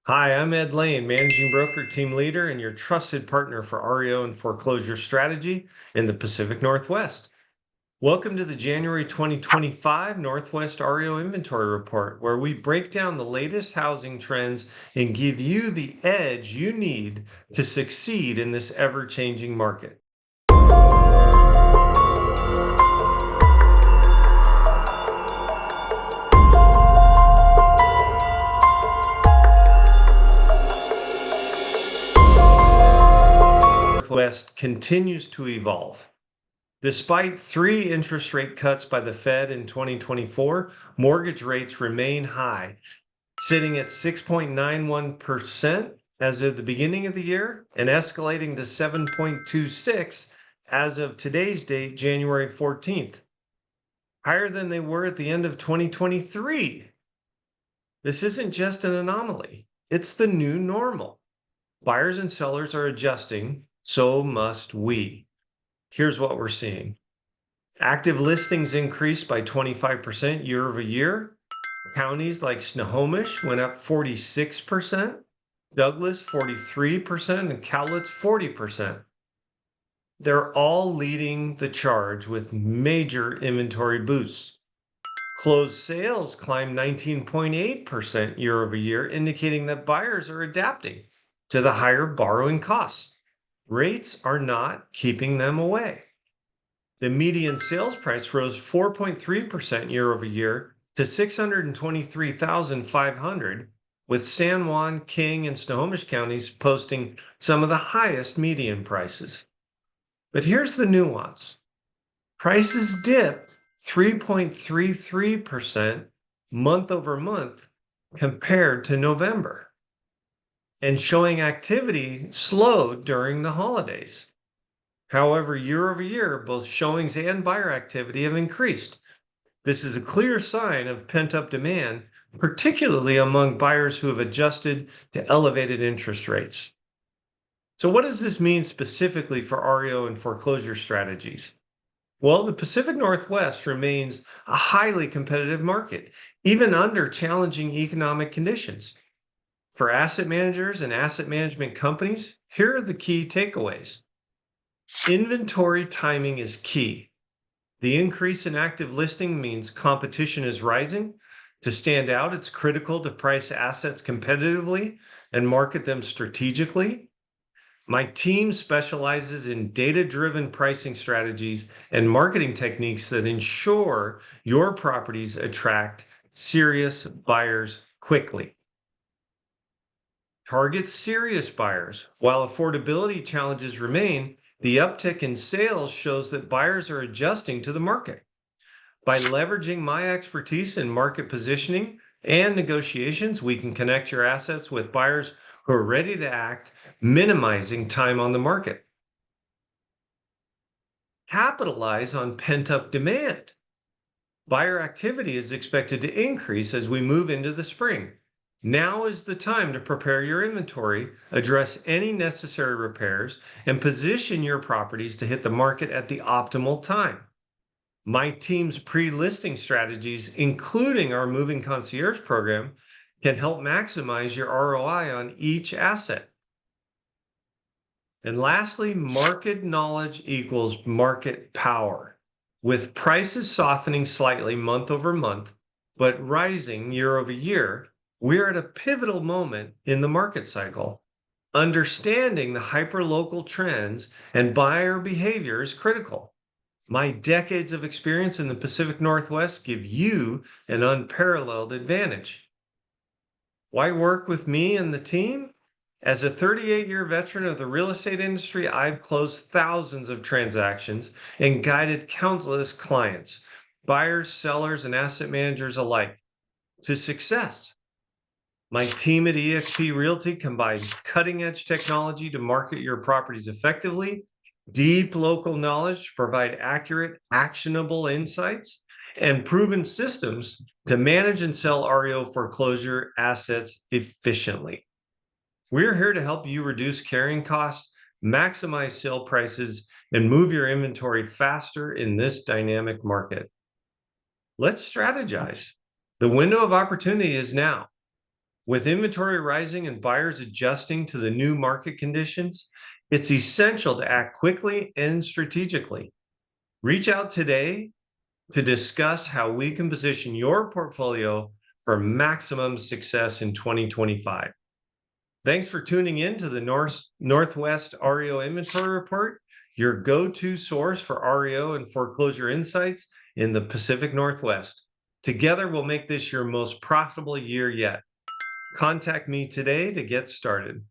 Hi, I'm Ed Laine, Managing Broker, Team Leader, and your trusted partner for REO and foreclosure strategy in the Pacific Northwest. Welcome to the January 2025 Northwest REO Inventory Report, where we break down the latest housing trends and give you the edge you need to succeed in this ever-changing market. Northwest continues to evolve. Despite 3 interest rate cuts by the Fed in 2024, mortgage rates remain high, sitting at 6.91% as of the beginning of the year and escalating to 7.26 as of today's date, January 14th, higher than they were at the end of 2023. This isn't just an anomaly, it's the new normal. Buyers and sellers are adjusting, so must we. Here's what we're seeing. Active listings increased by 25% year over year. Counties like Snohomish went up 46%, Douglas 43%, and Cowlitz 40%. They're all leading the charge with major inventory boosts. Closed sales climbed 19.8% year over year, indicating that buyers are adapting to the higher borrowing costs. Rates are not keeping them away. The median sales price rose 4.3% year over year to $623,500, with San Juan, King, and Snohomish counties posting some of the highest median prices. But here's the nuance. Prices dipped 3.33% month over month compared to November, and showing activity slowed during the holidays. However, year over year, both showings and buyer activity have increased. This is a clear sign of pent-up demand, particularly among buyers who have adjusted to elevated interest rates. So what does this mean specifically for REO and foreclosure strategies? Well, the Pacific Northwest remains a highly competitive market, even under challenging economic conditions. For asset managers and asset management companies, here are the key takeaways. Inventory timing is key. The increase in active listing means competition is rising. To stand out, it's critical to price assets competitively and market them strategically. My team specializes in data-driven pricing strategies and marketing techniques that ensure your properties attract serious buyers quickly. Target serious buyers. While affordability challenges remain, the uptick in sales shows that buyers are adjusting to the market. By leveraging my expertise in market positioning and negotiations, we can connect your assets with buyers who are ready to act, minimizing time on the market. Capitalize on pent-up demand. Buyer activity is expected to increase as we move into the spring. Now is the time to prepare your inventory, address any necessary repairs, and position your properties to hit the market at the optimal time. My team's pre-listing strategies, including our Moving Concierge program, can help maximize your ROI on each asset. And lastly, market knowledge equals market power. With prices softening slightly month over month, but rising year over year, we're at a pivotal moment in the market cycle. Understanding the hyperlocal trends and buyer behavior is critical. My decades of experience in the Pacific Northwest give you an unparalleled advantage. Why work with me and the team? As a 38-year veteran of the real estate industry, I've closed thousands of transactions and guided countless clients, buyers, sellers, and asset managers alike, to success. My team at eXp Realty combines cutting-edge technology to market your properties effectively, deep local knowledge to provide accurate, actionable insights, and proven systems to manage and sell REO foreclosure assets efficiently. We're here to help you reduce carrying costs, maximize sale prices, and move your inventory faster in this dynamic market. Let's strategize. The window of opportunity is now. With inventory rising and buyers adjusting to the new market conditions, it's essential to act quickly and strategically. Reach out today to discuss how we can position your portfolio for maximum success in 2025. Thanks for tuning in to the Northwest REO Inventory Report, your go-to source for REO and foreclosure insights in the Pacific Northwest. Together, we'll make this your most profitable year yet. Contact me today to get started.